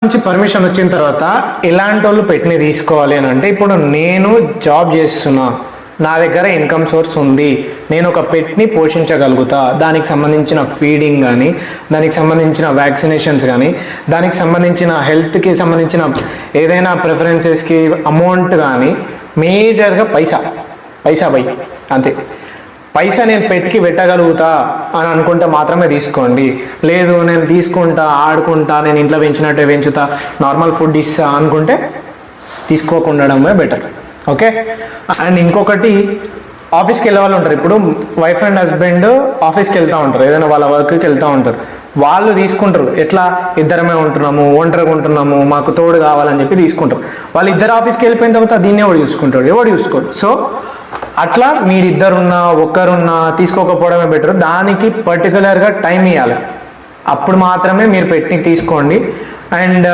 నుంచి పర్మిషన్ వచ్చిన తర్వాత ఎలాంటి వాళ్ళు పెట్ని తీసుకోవాలి అని అంటే, ఇప్పుడు నేను జాబ్ చేస్తున్నా, నా దగ్గర ఇన్కమ్ సోర్స్ ఉంది, నేను ఒక పెట్ని పోషించగలుగుతా, దానికి సంబంధించిన ఫీడింగ్ కానీ, దానికి సంబంధించిన వ్యాక్సినేషన్స్ కానీ, దానికి సంబంధించిన హెల్త్కి సంబంధించిన ఏదైనా ప్రిఫరెన్సెస్కి అమౌంట్ కానీ, మేజర్గా పైసా బై అంతే. పైసా నేను పెట్కి పెట్టగలుగుతా అని అనుకుంటే మాత్రమే తీసుకోండి. లేదు నేను తీసుకుంటా, ఆడుకుంటా, నేను ఇంట్లో పెంచినట్టే పెంచుతా, నార్మల్ ఫుడ్ ఇస్తా అనుకుంటే తీసుకోకుండడమే బెటర్. ఓకే. అండ్ ఇంకొకటి, ఆఫీస్కి వెళ్ళే వాళ్ళు ఉంటారు. ఇప్పుడు వైఫ్ అండ్ హస్బెండ్ ఆఫీస్కి వెళ్తూ ఉంటారు, ఏదైనా వాళ్ళ వర్క్కి వెళ్తూ ఉంటారు. వాళ్ళు తీసుకుంటారు, ఎట్లా ఇద్దరమే ఉంటున్నాము, ఒంటరిగా ఉంటున్నాము, మాకు తోడు కావాలని చెప్పి తీసుకుంటారు. వాళ్ళు ఇద్దరు ఆఫీస్కి వెళ్ళిపోయిన తర్వాత దీన్ని ఎవడు చూసుకోడు. సో అట్లా మీరిద్దరున్నా ఒక్కరున్నా తీసుకోకపోవడమే బెటర్. దానికి పర్టికులర్గా టైం ఇవ్వాలి, అప్పుడు మాత్రమే మీరు పెట్టి తీసుకోండి. అండ్